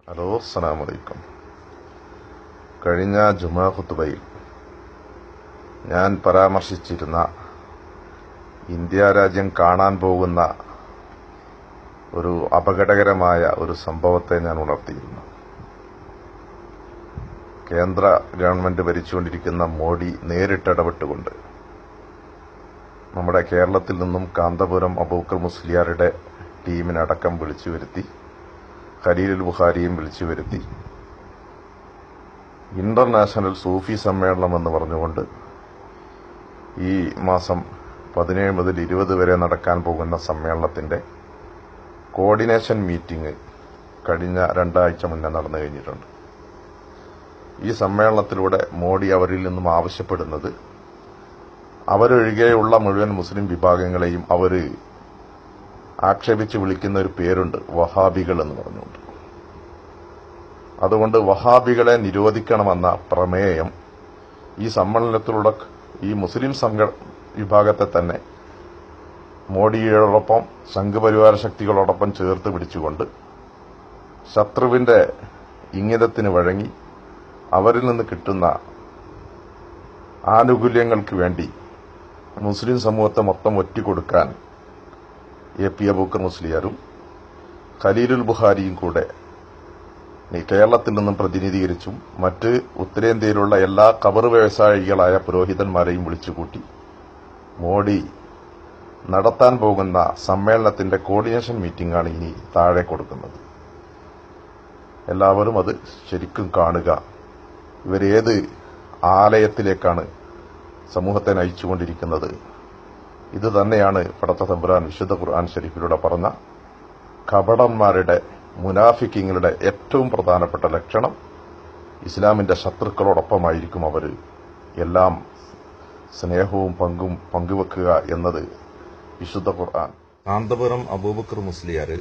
Hello, അസ്സലാമു അലൈക്കും. കഴിഞ്ഞ ജുമാ ഖുതുബയിൽ ഞാൻ പരാമർശിച്ചിരുന്ന ഇന്ത്യ രാജ്യം കാണാൻ പോകുന്ന ഒരു അപകടകരമായ ഒരു സംഭവത്തെ ഞാൻ ഉണർത്തിയിരുന്നു. കേന്ദ്ര ഗവൺമെന്റ് ഭരിച്ചുകൊണ്ടിരിക്കുന്ന മോഡി നേരിട്ടിടപെട്ടുകൊണ്ട് നമ്മുടെ കേരളത്തിൽ നിന്നും കാന്തപുരം അബൂബക്കർ മുസ്ലിയാരുടെ ടീമിനടക്കം വിളിച്ചു വരുത്തി, ഖലീലുൽ ബുഖാരിയും വിളിച്ചു വരുത്തി, ഇന്റർനാഷണൽ സൂഫി സമ്മേളനം എന്ന് പറഞ്ഞുകൊണ്ട് ഈ മാസം 17 മുതൽ 20 വരെ നടക്കാൻ പോകുന്ന സമ്മേളനത്തിന്റെ കോർഡിനേഷൻ മീറ്റിംഗ് കഴിഞ്ഞ 2 ആഴ്ച മുന്നേ നടന്നു കഴിഞ്ഞിട്ടുണ്ട്. ഈ സമ്മേളനത്തിലൂടെ മോഡി അവരിൽ നിന്നും ആവശ്യപ്പെടുന്നത് അവരൊഴികെയുള്ള മുഴുവൻ മുസ്ലിം വിഭാഗങ്ങളെയും അവര് ആക്ഷേപിച്ച് വിളിക്കുന്ന ഒരു പേരുണ്ട്, വഹാബികൾ എന്ന് പറഞ്ഞുകൊണ്ട്. അതുകൊണ്ട് വഹാബികളെ നിരോധിക്കണമെന്ന പ്രമേയം ഈ സമ്മേളനത്തിലൂടെ ഈ മുസ്ലിം വിഭാഗത്തെ തന്നെ മോഡിയോടൊപ്പം സംഘപരിവാര ശക്തികളോടൊപ്പം ചേർത്ത് പിടിച്ചുകൊണ്ട് ശത്രുവിന്റെ ഇംഗിതത്തിന് വഴങ്ങി അവരിൽ നിന്ന് കിട്ടുന്ന ആനുകൂല്യങ്ങൾക്ക് വേണ്ടി മുസ്ലിം സമൂഹത്തെ മൊത്തം ഒറ്റിക്കൊടുക്കാൻ AP അബൂബക്കർ മുസ്ലിയാരും ഖലീലുൽ ബുഖാരിയും കൂടെ കേരളത്തിൽ നിന്നും പ്രതിനിധീകരിച്ചും മറ്റ് ഉത്തരേന്ത്യയിലുള്ള എല്ലാ ഖബർ വ്യവസായികളായ പുരോഹിതന്മാരെയും വിളിച്ചുകൂട്ടി മോഡി നടത്താൻ പോകുന്ന സമ്മേളനത്തിന്റെ കോർഡിനേഷൻ മീറ്റിംഗാണ് ഇനി താഴെ കൊടുക്കുന്നത്. എല്ലാവരും അത് ശരിക്കും കാണുക. ഇവരേത് ആലയത്തിലേക്കാണ് സമൂഹത്തെ നയിച്ചുകൊണ്ടിരിക്കുന്നത്? ഇത് തന്നെയാണ് പടച്ച തമ്പുരാൻ വിശുദ്ധ ഖുർആൻ ഷരീഫിലൂടെ പറഞ്ഞ കപടന്മാരുടെ, മുനാഫിക്കിങ്ങളുടെ ഏറ്റവും പ്രധാനപ്പെട്ട ലക്ഷണം. ഇസ്ലാമിന്റെ ശത്രുക്കളോടൊപ്പമായിരിക്കും അവർ എല്ലാം സ്നേഹവും പങ്കുവെക്കുക എന്നത് വിശുദ്ധ ഖുർആൻ. കാന്തപുരം അബൂബക്കർ മുസ്ലിയാർ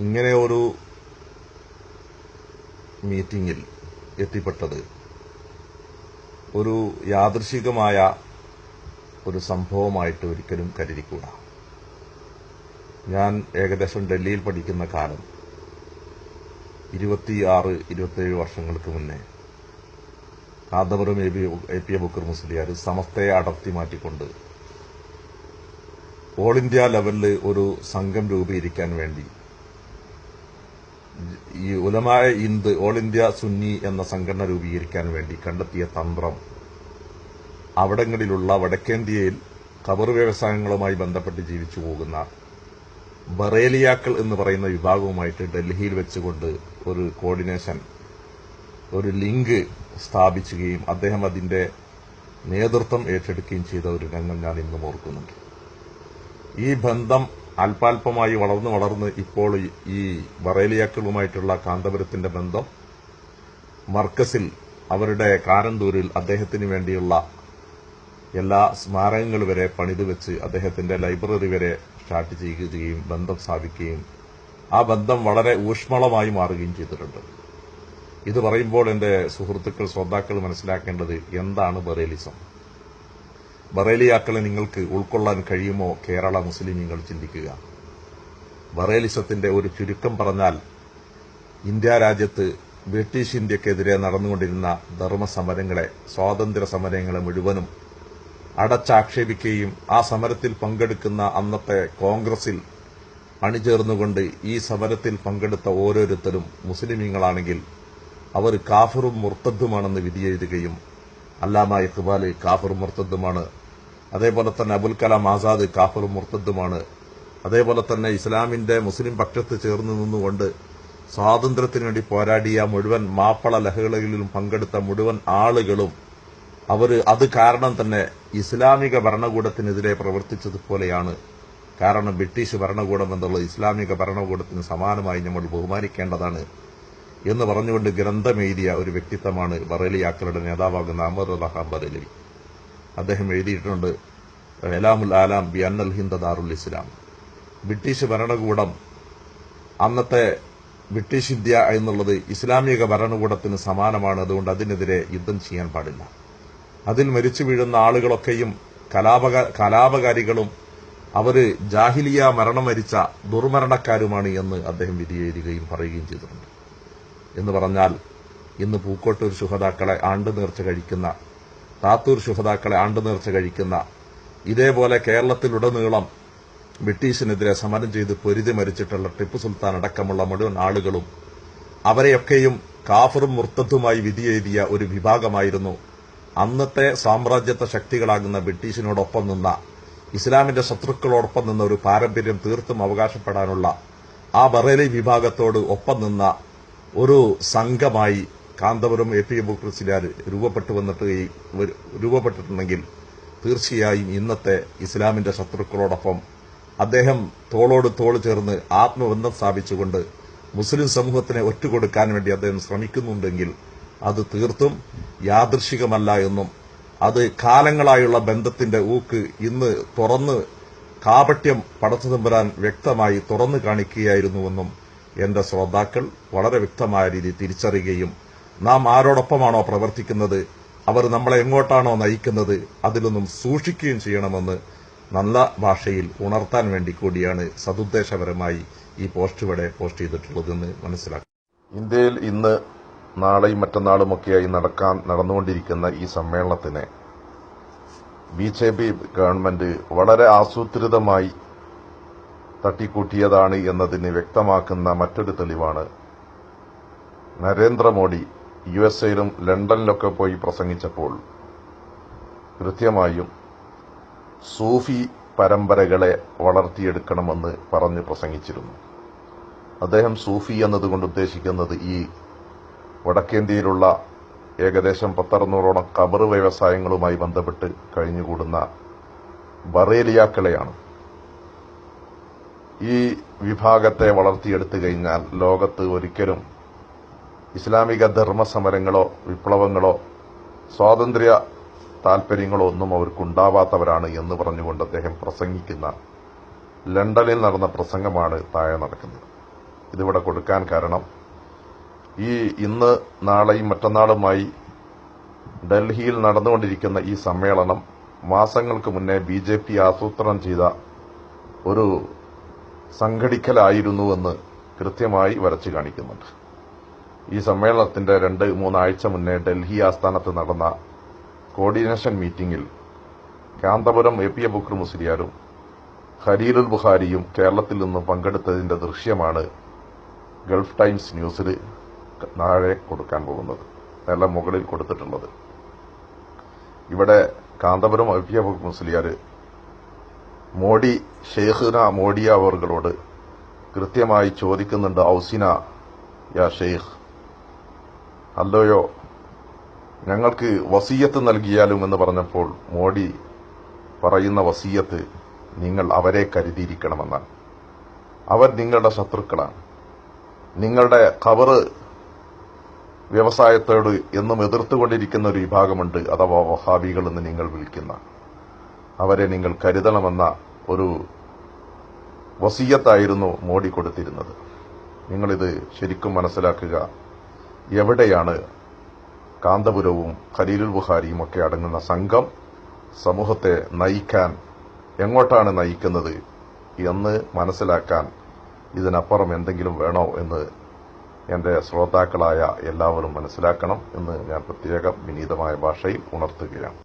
ഇങ്ങനെ ഒരു മീറ്റിംഗിൽ എത്തിപ്പെട്ടത് ഒരു യാദൃശികമായ ഒരു സംഭവമായിട്ട് ഒരിക്കലും കരുതിക്കൂടാ. ഞാൻ ഏകദേശം ഡൽഹിയിൽ പഠിക്കുന്ന കാലം 26-27 വർഷങ്ങൾക്ക് മുന്നേ കാന്തപുരം AP അബൂബക്കർ മുസ്ലിയാർ സമസ്തയെ അടർത്തി മാറ്റിക്കൊണ്ട് ഓൾ ഇന്ത്യ ലെവലിൽ ഒരു സംഘം രൂപീകരിക്കാൻ വേണ്ടി ഈ ഉലമായ ഹിന്ദ് ഓൾ ഇന്ത്യ സുന്നി എന്ന സംഘടന രൂപീകരിക്കാൻ വേണ്ടി കണ്ടെത്തിയ തന്ത്രം അവിടങ്ങളിലുള്ള വടക്കേന്ത്യയിൽ ഖബർ വ്യവസായങ്ങളുമായി ബന്ധപ്പെട്ട് ജീവിച്ചു പോകുന്ന ബറേലിയാക്കൾ എന്ന് പറയുന്ന വിഭാഗവുമായിട്ട് ഡൽഹിയിൽ വെച്ചുകൊണ്ട് ഒരു കോർഡിനേഷൻ, ഒരു ലിങ്ക് സ്ഥാപിക്കുകയും അദ്ദേഹം അതിന്റെ നേതൃത്വം ഏറ്റെടുക്കുകയും ചെയ്ത ഒരു രംഗം ഞാൻ ഇന്നും ഓർക്കുന്നുണ്ട്. ഈ ബന്ധം അല്പാൽപമായി വളർന്ന് ഇപ്പോൾ ഈ ബറേലിയാക്കളുമായിട്ടുള്ള കാന്തപുരത്തിന്റെ ബന്ധം മർക്കസിൽ, അവരുടെ കാരന്തൂരിൽ അദ്ദേഹത്തിന് വേണ്ടിയുള്ള എല്ലാ സ്മാരകങ്ങൾ വരെ പണിതു വെച്ച് അദ്ദേഹത്തിന്റെ ലൈബ്രറി വരെ സ്റ്റാർട്ട് ചെയ്യുകയും ബന്ധം സ്ഥാപിക്കുകയും ആ ബന്ധം വളരെ ഊഷ്മളമായി മാറുകയും ചെയ്തിട്ടുണ്ട്. ഇത് പറയുമ്പോൾ എന്റെ സുഹൃത്തുക്കൾ, ശ്രോതാക്കൾ മനസ്സിലാക്കേണ്ടത് എന്താണ് ബറേലിസം? ബറേലിയാക്കളെ നിങ്ങൾക്ക് ഉൾക്കൊള്ളാൻ കഴിയുമോ? കേരള മുസ്ലിമീങ്ങൾ ചിന്തിക്കുക. ബറേലിസത്തിന്റെ ഒരു ചുരുക്കം പറഞ്ഞാൽ, ഇന്ത്യ രാജ്യത്ത് ബ്രിട്ടീഷ് ഇന്ത്യക്കെതിരെ നടന്നുകൊണ്ടിരുന്ന ധർമ്മസമരങ്ങളെ, സ്വാതന്ത്ര്യ സമരങ്ങളെ മുഴുവനും അടച്ചാക്ഷേപിക്കുകയും ആ സമരത്തിൽ പങ്കെടുക്കുന്ന അന്നത്തെ കോൺഗ്രസിൽ അണിചേർന്നുകൊണ്ട് ഈ സമരത്തിൽ പങ്കെടുത്ത ഓരോരുത്തരും മുസ്ലിമീങ്ങളാണെങ്കിൽ അവർ കാഫിറും മുർത്തദ്ദുമാണെന്ന് വിധിയെഴുതുകയും, അല്ലാമ ഇഖ്ബാൽ കാഫിറും മുർത്തദ്ദുമാണ്, അതേപോലെ തന്നെ അബുൽ കലാം ആസാദ് കാഫിറും മുർത്തദ്ദുമാണ്, അതേപോലെ തന്നെ ഇസ്ലാമിന്റെ മുസ്ലിം പക്ഷത്ത് ചേർന്ന് നിന്നുകൊണ്ട് സ്വാതന്ത്ര്യത്തിനു വേണ്ടി പോരാടിയ മുഴുവൻ മാപ്പള ലഹളകളിലും പങ്കെടുത്ത മുഴുവൻ ആളുകളും അത് കാരണം തന്നെ ഇസ്ലാമിക ഭരണകൂടത്തിനെതിരെ പ്രവർത്തിച്ചതുപോലെയാണ്. കാരണം ബ്രിട്ടീഷ് ഭരണകൂടം എന്നുള്ളത് ഇസ്ലാമിക ഭരണകൂടത്തിന് സമാനമായി നമ്മൾ ബഹുമാനിക്കേണ്ടതാണ് എന്ന് പറഞ്ഞുകൊണ്ട് ഗ്രന്ഥമെഴുതിയ ഒരു വ്യക്തിത്വമാണ് ബറേലിയാക്കളുടെ നേതാവാകുന്ന അഹമ്മദ് റഹാം ബറേലി. അദ്ദേഹം എഴുതിയിട്ടുണ്ട്, എലാമുൽ ആലാം ബി അന്നൽ ഹിന്ദ് ദാറുൽ ഇസ്ലാം. ബ്രിട്ടീഷ് ഭരണകൂടം, അന്നത്തെ ബ്രിട്ടീഷ് ഇന്ത്യ എന്നുള്ളത് ഇസ്ലാമിക ഭരണകൂടത്തിന് സമാനമാണ്. അതുകൊണ്ട് അതിനെതിരെ യുദ്ധം ചെയ്യാൻ പാടില്ല. അതിൽ മരിച്ചു വീഴുന്ന ആളുകളൊക്കെയും കലാപകാരികളും അവര് ജാഹിലിയ മരണം വരിച്ച ദുർമരണക്കാരുമാണ് എന്ന് അദ്ദേഹം വിധിയെഴുതുകയും പറയുകയും ചെയ്തിട്ടുണ്ട്. എന്ന് പറഞ്ഞാൽ ഇന്ന് പൂക്കോട്ടൂർ ശുഹദാക്കളെ ആണ്ടുനേർച്ച കഴിക്കുന്ന, താത്തൂർ ശുഹദാക്കളെ ആണ്ടുനേർച്ച കഴിക്കുന്ന, ഇതേപോലെ കേരളത്തിലുടനീളം ബ്രിട്ടീഷിനെതിരെ സമരം ചെയ്ത് പൊരുതി മരിച്ചിട്ടുള്ള ടിപ്പു സുൽത്താൻ അടക്കമുള്ള മുഴുവൻ ആളുകളും അവരെയൊക്കെയും കാഫറും മുർത്തദ്ദുമായി വിധിയെഴുതിയ ഒരു വിഭാഗമായിരുന്നു അന്നത്തെ സാമ്രാജ്യത്വ ശക്തികളാകുന്ന ബ്രിട്ടീഷിനോടൊപ്പം നിന്ന, ഇസ്ലാമിന്റെ ശത്രുക്കളോടൊപ്പം നിന്ന ഒരു പാരമ്പര്യം തീർത്തും അവകാശപ്പെടാനുള്ള ആ ബറേലി വിഭാഗത്തോട് ഒപ്പം നിന്ന ഒരു സംഘമായി കാന്തപുരം എ പി അബൂബക്കർ മുസ്ലിയാർ രൂപപ്പെട്ടിട്ടുണ്ടെങ്കിൽ തീർച്ചയായും ഇന്നത്തെ ഇസ്ലാമിന്റെ ശത്രുക്കളോടൊപ്പം അദ്ദേഹം തോളോട് തോൾ ചേർന്ന് ആത്മബന്ധം സ്ഥാപിച്ചുകൊണ്ട് മുസ്ലിം സമൂഹത്തിനെ ഒറ്റുകൊടുക്കാൻ വേണ്ടി അദ്ദേഹം ശ്രമിക്കുന്നുണ്ടെങ്കിൽ അത് തീർത്തും യാദൃശികമല്ല എന്നും അത് കാലങ്ങളായുള്ള ബന്ധത്തിന്റെ ഊക്ക് ഇന്ന് തുറന്ന് കാപട്യം പടച്ചുതമ്പുരാൻ വ്യക്തമായി തുറന്നു കാണിക്കുകയായിരുന്നുവെന്നും എന്റെ ശ്രോതാക്കൾ വളരെ വ്യക്തമായ രീതിയിൽ തിരിച്ചറിയുകയും നാം ആരോടൊപ്പമാണോ പ്രവർത്തിക്കുന്നത്, അവർ നമ്മളെ എങ്ങോട്ടാണോ നയിക്കുന്നത്, അതിലൊന്നും സൂക്ഷിക്കുകയും ചെയ്യണമെന്ന് നല്ല ഭാഷയിൽ ഉണർത്താൻ വേണ്ടി കൂടിയാണ് സതുദ്ദേശപരമായി ഈ പോസ്റ്റ് ഇവിടെ പോസ്റ്റ് ചെയ്തിട്ടുള്ളതെന്ന് മനസ്സിലാക്കി. ഇന്ത്യയിൽ ഇന്ന് നാളെയും മറ്റന്നാളുമൊക്കെയായി നടന്നുകൊണ്ടിരിക്കുന്ന ഈ സമ്മേളനത്തിന് ബിജെപി ഗവൺമെന്റ് വളരെ ആസൂത്രിതമായി തട്ടിക്കൂട്ടിയതാണ് എന്നതിന് വ്യക്തമാക്കുന്ന മറ്റൊരു തെളിവാണ് നരേന്ദ്രമോദി യുഎസ്എയിലും ലണ്ടനിലൊക്കെ പോയി പ്രസംഗിച്ചപ്പോൾ കൃത്യമായും സൂഫി പരമ്പരകളെ വളർത്തിയെടുക്കണമെന്ന് പറഞ്ഞ് പ്രസംഗിച്ചിരുന്നു. അദ്ദേഹം സൂഫി എന്നതുകൊണ്ട് ഉദ്ദേശിക്കുന്നത് ഈ വടക്കേന്ത്യയിലുള്ള ഏകദേശം 1,600ഓളം ഖബർ വ്യവസായങ്ങളുമായി ബന്ധപ്പെട്ട് കഴിഞ്ഞുകൂടുന്ന ബറേലിയാക്കളെയാണ്. ഈ വിഭാഗത്തെ വളർത്തിയെടുത്തു കഴിഞ്ഞാൽ ലോകത്ത് ഒരിക്കലും ഇസ്ലാമിക ധർമ്മസമരങ്ങളോ വിപ്ലവങ്ങളോ സ്വാതന്ത്ര്യ താൽപര്യങ്ങളോ ഒന്നും അവർക്കുണ്ടാവാത്തവരാണ് എന്ന് പറഞ്ഞുകൊണ്ട് അദ്ദേഹം പ്രസംഗിക്കുന്ന ലണ്ടനിൽ നടന്ന പ്രസംഗമാണ് താഴെ നടക്കുന്നത്. ഇതിവിടെ കൊടുക്കാൻ കാരണം ഈ ഇന്ന് നാളെയും മറ്റന്നാളുമായി ഡൽഹിയിൽ നടന്നുകൊണ്ടിരിക്കുന്ന ഈ സമ്മേളനം മാസങ്ങൾക്ക് മുന്നേ ബിജെപി ആസൂത്രണം ചെയ്ത ഒരു സംഘടിക്കലായിരുന്നുവെന്ന് കൃത്യമായി വരച്ചു കാണിക്കുന്നുണ്ട്. ഈ സമ്മേളനത്തിന്റെ 2-3 ആഴ്ച മുന്നേ ഡൽഹി ആസ്ഥാനത്ത് നടന്ന കോർഡിനേഷൻ മീറ്റിംഗിൽ കാന്തപുരം എ പി അബൂബക്കർ മുസ്ലിയാരും ഖലീലുൽ ബുഖാരിയും കേരളത്തിൽ നിന്ന് പങ്കെടുത്തതിന്റെ ദൃശ്യമാണ് ഗൾഫ് ടൈംസ് ന്യൂസിൽ താഴെ കൊടുക്കാൻ പോകുന്നത്, അല്ല മുകളിൽ കൊടുത്തിട്ടുള്ളത്. ഇവിടെ കാന്തപുരം എ പി അബൂബക്കർ മുസ്ലിയാർ മോഡി ഷെയ്ഖ്ന മോഡിയ അവറുകളോട് കൃത്യമായി ചോദിക്കുന്നുണ്ട്, ഔസിന യാ ഷെയ്ഖ്, അല്ലയോ ഞങ്ങൾക്ക് വസീയത്ത് നൽകിയാലും എന്ന് പറഞ്ഞപ്പോൾ മോഡി പറയുന്ന വസീയത്ത് നിങ്ങൾ അവരെ കരുതിയിരിക്കണമെന്നാണ്. അവർ നിങ്ങളുടെ ശത്രുക്കളാണ്. നിങ്ങളുടെ ഖബർ വ്യവസായത്തോട് എന്നും എതിർത്തുകൊണ്ടിരിക്കുന്ന ഒരു വിഭാഗമുണ്ട്, അഥവാ വഹാബികൾ എന്ന് നിങ്ങൾ വിളിക്കുന്ന അവരെ നിങ്ങൾ കരുതണമെന്ന ഒരു വസീയത്തായിരുന്നു മോഡി കൊടുത്തിരുന്നത്. നിങ്ങളിത് ശരിക്കും മനസ്സിലാക്കുക. എവിടെയാണ് കാന്തപുരവും ഖലീലുൽ ബുഖാരിയും ഒക്കെ അടങ്ങുന്ന സംഘം സമൂഹത്തെ നയിക്കാൻ, എങ്ങോട്ടാണ് നയിക്കുന്നത് എന്ന് മനസ്സിലാക്കാൻ ഇതിനപ്പുറം എന്തെങ്കിലും വേണോ എന്ന് എന്റെ ശ്രോതാക്കളായ എല്ലാവരും മനസ്സിലാക്കണം എന്ന് ഞാൻ പ്രത്യേകം വിനീതമായ ഭാഷയിൽ ഉണർത്തുകയാണ്.